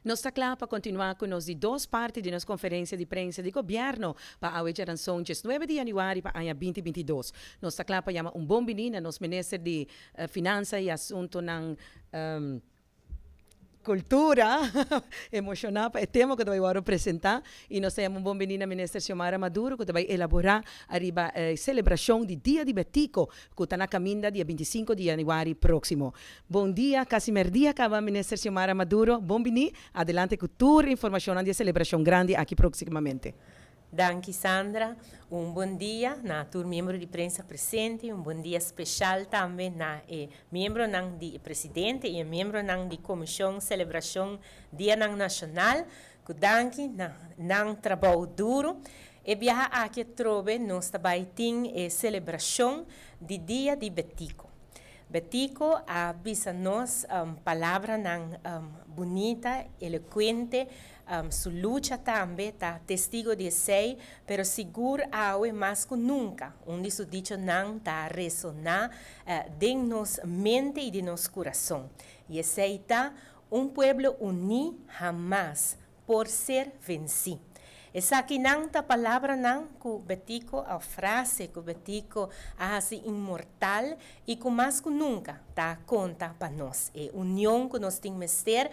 Nós está claro para continuar com nós de duas partes de nossa conferência de prensa de governo para a geração 9 de janeiro para o ano 2022. Nós está claro para chamar bom menino, nosso ministro de Finanças e Assunto na cultura emocional é tema que eu vou apresentar e nós temos bom menino ministro Xiomara Maduro que vai elaborar a celebração de Dia de Betico que está na caminha dia 25 de janeiro próximo. Bom dia, Casimir Dia, acaba ministro Xiomara Maduro. Bom menino, adelante com toda a informação de celebração grande aqui proximamente. Danke, Sandra. Bom dia na tur membro de prensa presente, bom dia especial também na membro de presidente e membro de comissão celebração Dia Nacional, que danke na trabalho duro. E viaja aqui trobe nós também tem celebração de Dia de Betico. Betico avisa nós palavra bonita, eloquente. Su lucha também está testigo de sei, pero seguro awe mais que nunca, onde su dicho não está ressonar de nos mente e de nos coração. E sei está pueblo unido jamás por ser vencido. Essa aqui não tá palavra não que Betico a frase que Betico é assim imortal e que mais que nunca tá conta para nós. É união que nós temos que ter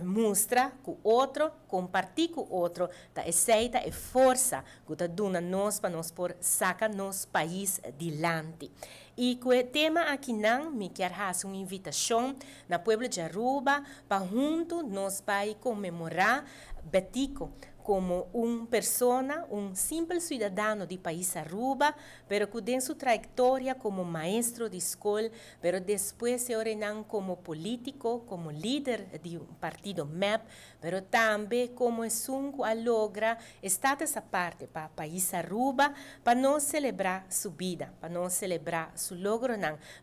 mostra com o outro, compartilhar com o outro, tá aceita e força que tá dando nós para nós por sacar nosso país adiante. E com o tema aqui não, me quero fazer uma invitação na Pueblo de Aruba para junto nós vai comemorar Betico como persona, simples cidadão de país Aruba, pero que tem sua trajetória como maestro de escola, pero depois se ordenou como político, como líder de partido MEP, pero também como um que logra estar essa parte para o país Aruba, para nós celebrar sua vida, para nós celebrar seu logro,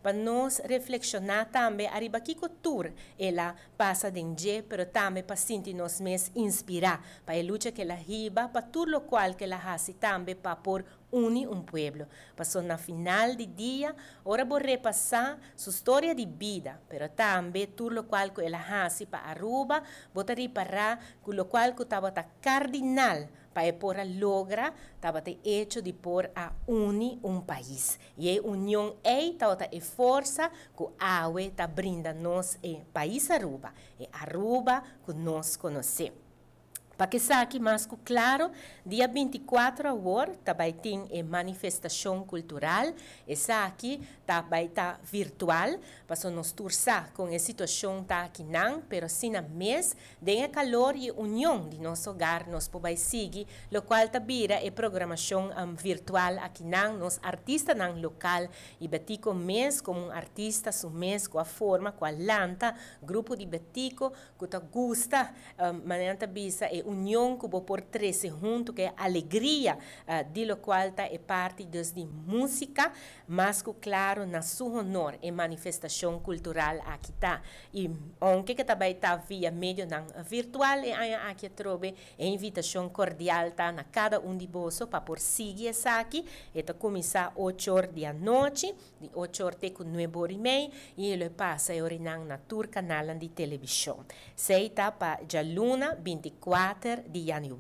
para nós reflexionar também arriba que cultura ela passa de dia, pero também para sentir nós mesmos inspirar para a luta que ela riba, para tudo o qual que ela faz também para por unir pueblo. Passou na final de dia, ora vou repassar sua história de vida, pero também tudo o qual que ela faz para Aruba, vou reparar com o qual que estava cardinal para por logra, estava hecho de por a unir país. E a união estava a força que a AUE está brindando nos país Aruba, e Aruba que nós conhecemos. Para que saque mais claro, dia 24 agora também tem manifestação cultural. Essa aqui também está virtual, para nós torcer com a situação tá aqui não, pero sim na mês, tem calor e união de nosso hogar, nós podemos seguir, o qual também é programação virtual aqui não, nos artistas não local e Betico mês como artista, su mês com a forma, com a lanta, grupo de Betico que tá gosta, maneira também união que vou por 13 junto, que é alegria, de lo qual é parte de música, mas que claro, na seu honor, é manifestação cultural aqui tá. E aunque que também está via meio virtual, aqui trobe a invitação cordial tá na cada de vós para por seguir essa aqui, e tá começar 8 horas da noite, de 8 horas até 9 horas e meia, e ele passa a orinar na tur canal de televisão. Sei tá para já luna 24 de janeiro.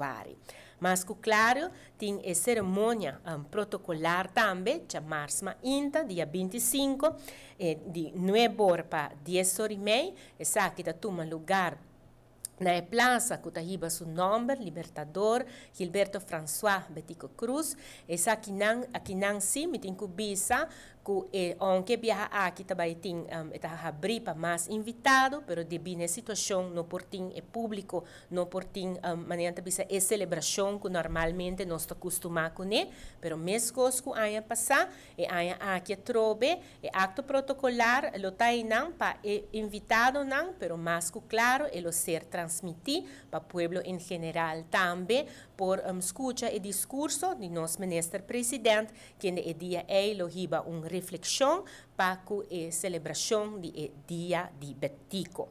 Mas, claro, tem a cerimônia protocolar também, de março ainda, dia 25, de 9 horas para 10 horas e meia, essa aqui toma lugar na praça que está seu nome, Libertador Gilberto François Betico Cruz, essa aqui não sim, me tem que bisa que onde viaja aqui também tem abrir para mais invitado, pero devido à situação não por tem público, não por tem maneira bisa é celebração que normalmente nós estamos acostumados com ele, pero mesmo coisa que aia passar e aia aqui trobe é acto protocolar, lo tá não para invitado não, pero mais que claro é lo ser transmitir para o povo em geral também por escuta e discurso de nosso ministro presidente que no dia lo hiba reflexão para a celebração do Dia de Betico.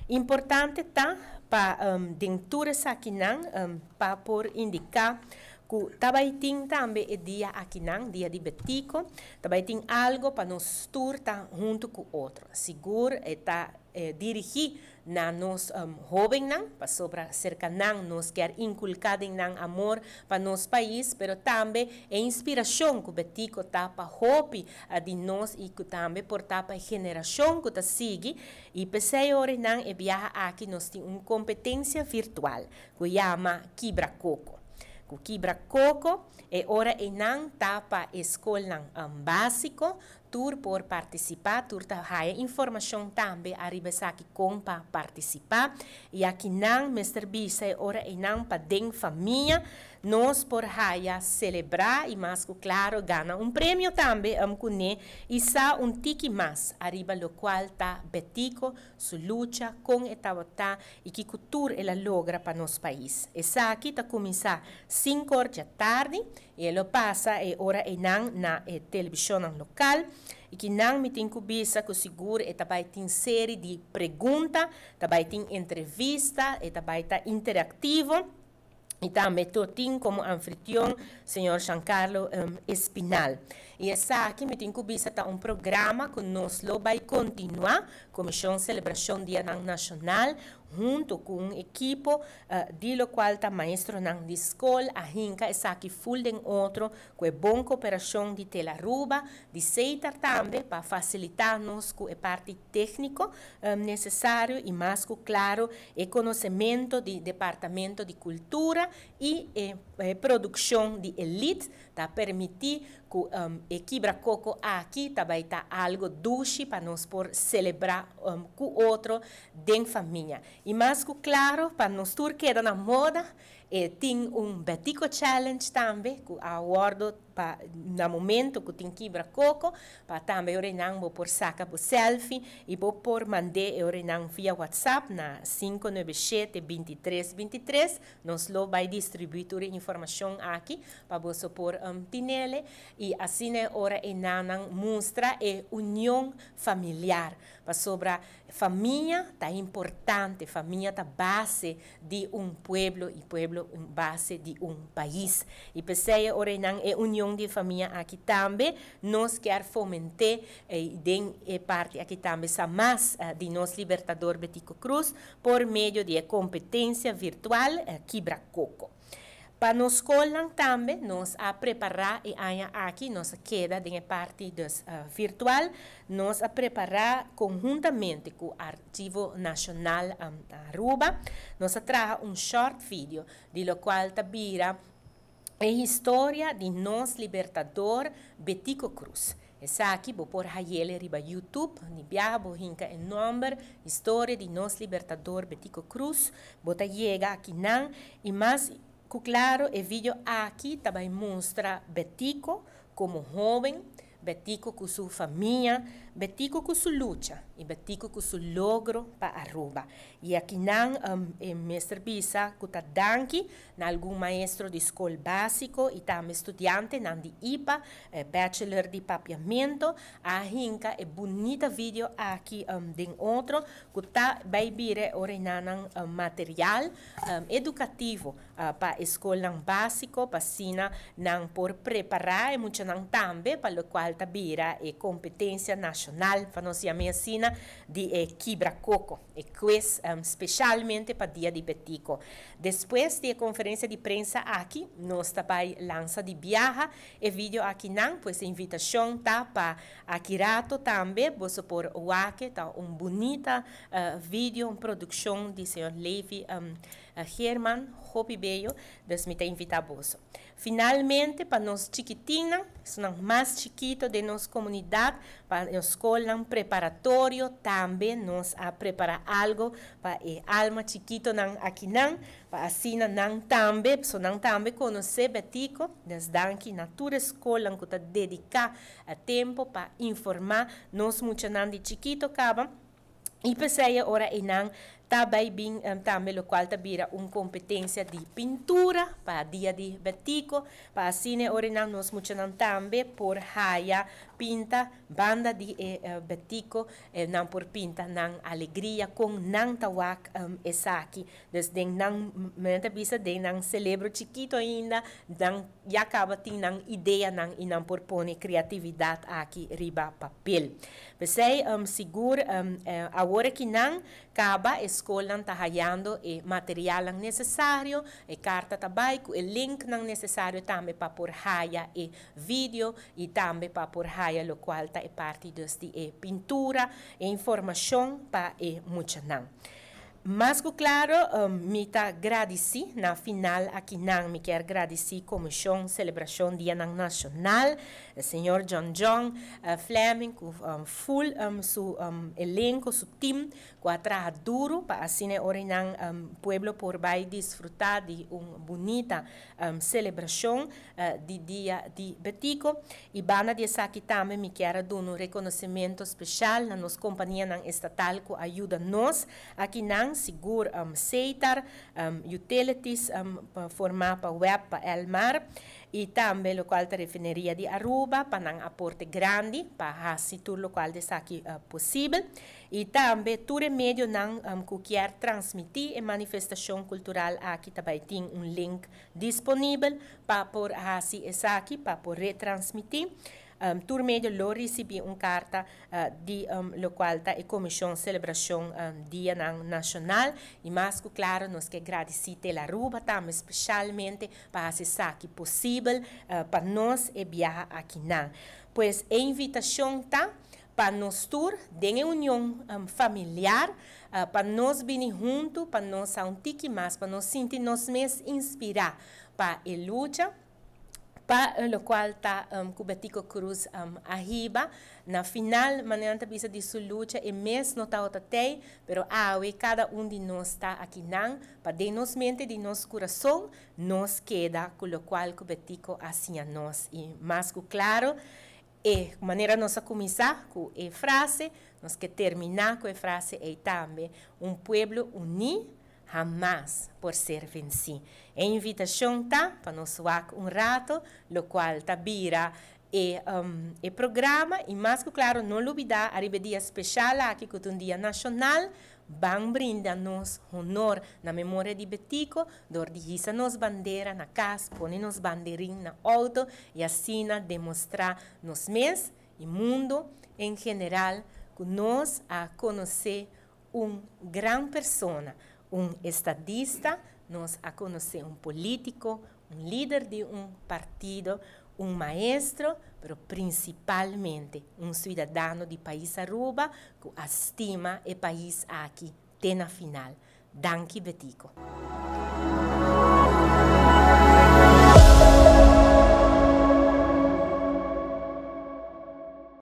Importante tá para dentro aqui para por indicar que também tem também o dia aqui dia de Betico, também tem algo para nos turtar junto com outro. Seguro está dirigir na nos jovem nan, para sobra cerca nan, nos quer inculcar em nan amor para nosso país, pero também é inspiração que o betico tá para hope de nós e que também por tá para geração que tá sigue e pensei ora nan e viaja aqui nós tem uma competência virtual que chama Quebra Coco. O Quebra Coco é ora e nan tá para escola básico tur por participar, tur tá haia informação também arriba aqui com para participar e aqui nan Mr. Bisa é ora e nan para den família nós por haia celebrar e mais claro ganha prêmio também cune e sa tiki mais arriba lo qual tá betico su luta com etavota e que cultura ela logra para nosso país. Essa aqui tá começar 5 horas da tarde e ela passa e ora e nan na televisão local e que não me tem cubisa que seguro e também tem série de perguntas, também tem entrevista e também tá interativo e também tem como anfitrião senhor Giancarlo Espinal. E essa aqui me tem cubisa tá programa que nós lo vai continuar Comissão Celebração Dia Nacional junto com um equipo de lo qual tá maestro nan de escola a hinca essa aqui full den outro com a boa cooperação de Telaruba de Seitar também para facilitar nos com a parte técnico necessário e mais claro e conhecimento do departamento de cultura e produção de elite para permitir que Quebra Coco aqui também tá algo doce para nós por celebrar com outro den família. E mais claro, para nós tur queda na moda, tem Betico Challenge também, que aguardo no momento que tem Quebra Coco, para também orenang vou por saca por selfie e vou por mandar orenang via WhatsApp na 597-2323. Nós lo vai distribuir toda a informação aqui para você por tinele e assim ora enang mostra a união familiar para sobre a família tá importante, família tá base de pueblo e pueblo base de país e pensei ora enang é união de família aqui também nós quer fomentar den parte aqui também sa mais de nós libertador Betico Cruz por meio de competência virtual Quebra Coco. Para nós escola também nós a preparar e aqui nós queda de parte dos virtual nós a preparar conjuntamente com o Arquivo Nacional Aruba nós a trazer short video de lo qual tabira a história de nós libertador Betico Cruz. Essa aqui vou pôr ele riba YouTube, ni biaga vou hinca em número, história de nós libertador Betico Cruz, bota chega aqui não e mais claro o vídeo aqui também mostra Betico como jovem, Betico com sua família, Betico com sua luta e Betico com seu logro para Aruba. E aqui não Mr. Bisa que está danke na algum maestro de escola básico e também estudante na de IPA, bachelor de papiamento, a hinca é bonita vídeo aqui de outro que está vai vir orenanang material educativo para a escola básico para sina não por preparar e muito não também para o qual tabira e competência nacional para nós assim de Quebra Coco e quiz especialmente para dia de Betico. Depois da conferência de prensa aqui nós também lança de viaja e vídeo aqui não pois a invitação tá para aqui rato também você por o aqui tá bonita vídeo produção de senhor Levi Herman Hopi Bello, Deus me tem invitado a você. Finalmente, para nós chiquitinhos, são mais chiquitos de nossa comunidade, para a escola preparatório, também nós a preparar algo para a alma chiquito aqui não, para assim não também, só não também conhecer Betico, desde aqui na tua escola que está dedicar tempo para informar nós muito não de chiquito acaba. E pensei ora e não também o qual tabira competência de pintura para dia de Betico, para assim orinang nos muchanan também por haya pinta banda de Betico não por pinta não alegria com não tawak esaki desde não mente bisa de não celebro chiquito ainda não já acaba tem não ideia não e não por pone criatividade aqui riba papel pensei seguro agora que não acaba escola está hayando e material necessário e carta também com o link não necessário também para por haya e vídeo e também para por haya o qual é parte de pintura e informação para muito não. Mas claro, me tá agradeci na final aqui não me quer agradecer comissão celebração Dia Nacional, o senhor John Fleming full su elenco su team com a trabalho duro para assim orinar pueblo por vai desfrutar de uma bonita celebração de dia de Betico e bana de aqui também me quer dar um reconhecimento especial na nossa companhia estatal que ajuda nós aqui não seguro aceitar utilities formar para web para Elmar e também o qual te referiria de Aruba para um aporte grande para assim tudo o qual é aqui possível e também todo meio não que quer transmitir a manifestação cultural aqui também tem link disponível para por assim aqui para por retransmitir tur medio lo recebi carta de lo qual está a comissão celebração Dia Nacional e mais que claro nós que agradecemos a Aruba também especialmente para acessar aqui possível para nós e viajar aqui não pois a invitação tá para nós tour de união familiar para nós vir junto para nós sentir mais para nós sentir nós mesmos inspirar para a luta para o qual está com Betico Cruz arriba na final maneira bisa de sua luta e mês não está até pero cada de nós está aqui não para de nos mente de nosso coração nos queda com o qual com Betico assim a nós e mais que claro e maneira nós começar com a frase nós que terminar com a frase é também pueblo unido jamais por ser vencido. A invitação tá para nós rato, o qual tá vira e programa e mais que claro não olvidar a dia especial aqui que é um dia nacional vão brindar-nos honor na memória de Betico, dor de hissa nos bandeira na casa, põe nos bandeirinhos na auto e assim demonstrar nos mês e mundo em geral que nós a conhecer grande pessoa estadista, nós a conhecer político, líder de partido, maestro, mas principalmente cidadão de país Aruba que estima o país aqui, tem na final. Danke, Betico.